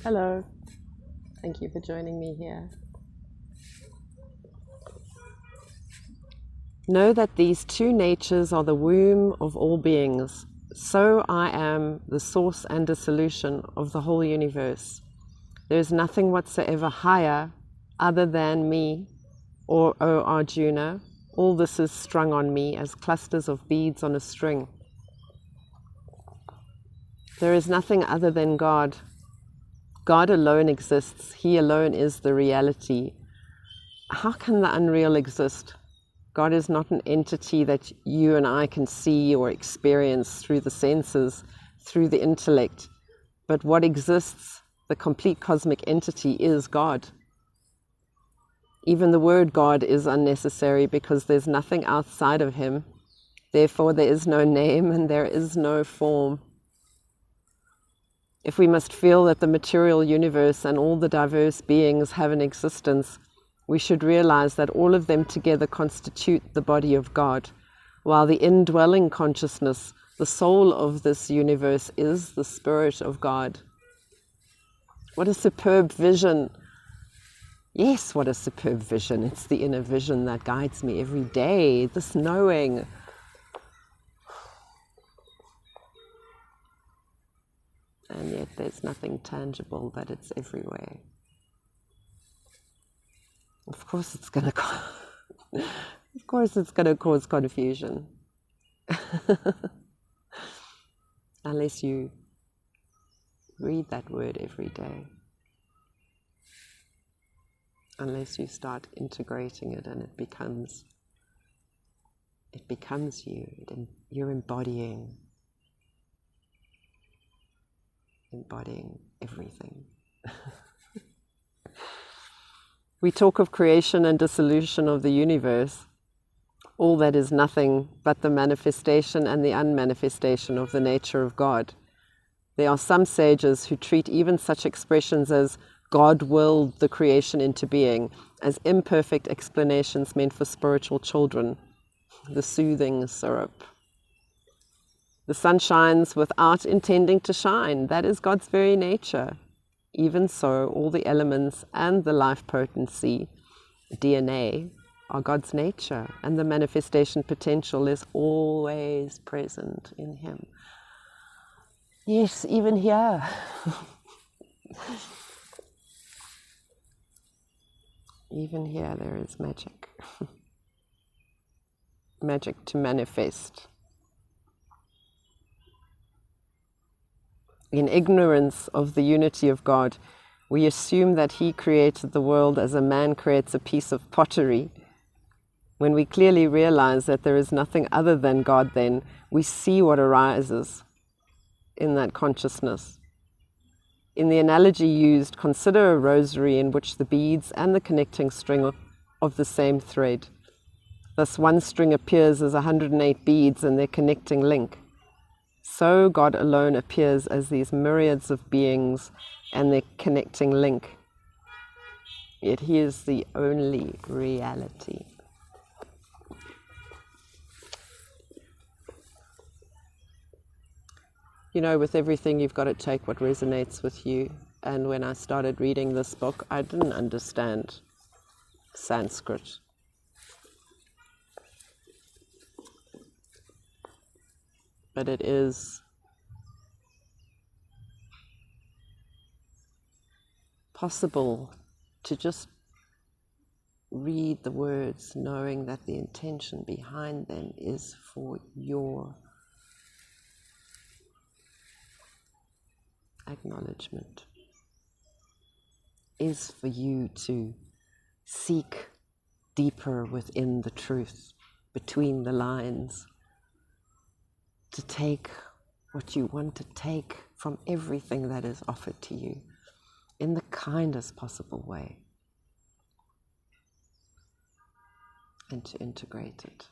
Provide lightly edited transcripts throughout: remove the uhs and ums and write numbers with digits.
Hello, thank you for joining me here. Know that these two natures are the womb of all beings. So I am the source and dissolution of the whole universe. There is nothing whatsoever higher other than me, or O Arjuna. All this is strung on me as clusters of beads on a string. There is nothing other than God. God alone exists. He alone is the reality. How can the unreal exist? God is not an entity that you and I can see or experience through the senses, through the intellect. But what exists, the complete cosmic entity, is God. Even the word God is unnecessary because there's nothing outside of him. Therefore, there is no name and there is no form. If we must feel that the material universe and all the diverse beings have an existence, we should realize that all of them together constitute the body of God, while the indwelling consciousness, the soul of this universe, is the Spirit of God. What a superb vision! Yes, what a superb vision. It's the inner vision that guides me every day, this knowing. And yet there's nothing tangible, but it's everywhere. Of course it's going to cause confusion. Unless you read that word every day. Unless you start integrating it and it becomes you. You're embodying everything. We talk of creation and dissolution of the universe. All that is nothing but the manifestation and the unmanifestation of the nature of God. There are some sages who treat even such expressions as God willed the creation into being as imperfect explanations meant for spiritual children, the soothing syrup. The sun shines without intending to shine. That is God's very nature. Even so, all the elements and the life potency, DNA, are God's nature, and the manifestation potential is always present in Him. Yes, even here. Even here there is magic. Magic to manifest. In ignorance of the unity of God, we assume that He created the world as a man creates a piece of pottery. When we clearly realize that there is nothing other than God, then we see what arises in that consciousness. In the analogy used, consider a rosary in which the beads and the connecting string are of the same thread. Thus one string appears as 108 beads and their connecting link. So God alone appears as these myriads of beings and their connecting link. Yet He is the only reality. You know, with everything you've got to take what resonates with you. And when I started reading this book, I didn't understand Sanskrit. But it is possible to just read the words knowing that the intention behind them is for your acknowledgement, is for you to seek deeper within the truth, between the lines, to take what you want to take from everything that is offered to you in the kindest possible way, and to integrate it.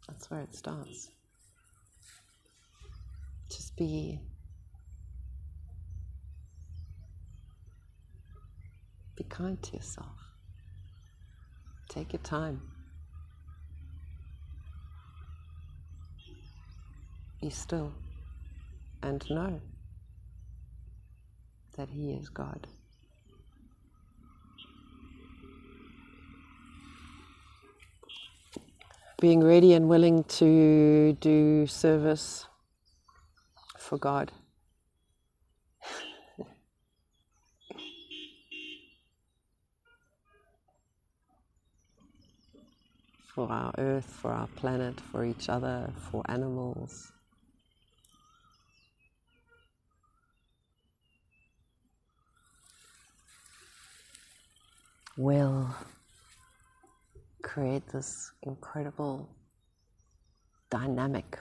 That's where it starts. Just be kind to yourself. Take your time. Be still and know that He is God. Being ready and willing to do service for God. For our earth, for our planet, for each other, for animals. Will create this incredible dynamic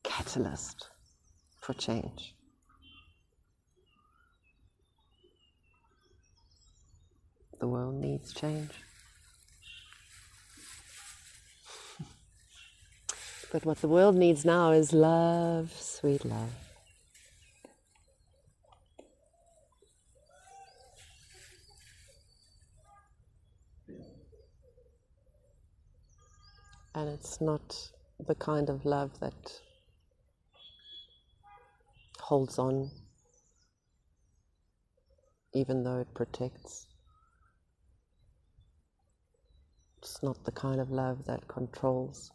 catalyst for change. The world needs change. But what the world needs now is love, sweet love. And it's not the kind of love that holds on, even though it protects. It's not the kind of love that controls.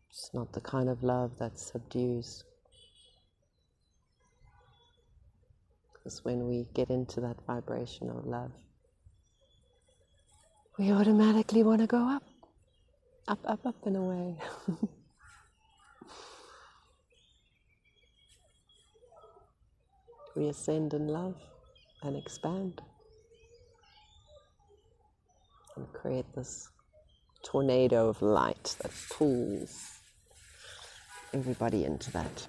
It's not the kind of love that subdues. Because when we get into that vibration of love, we automatically want to go up. Up, up, up and away. We ascend in love and expand. And create this tornado of light that pulls everybody into that.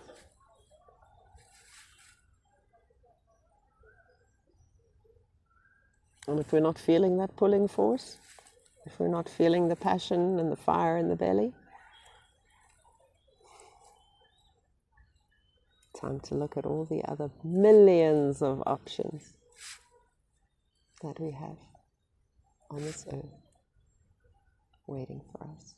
And if we're not feeling that pulling force, if we're not feeling the passion and the fire in the belly, time to look at all the other millions of options that we have on this earth waiting for us.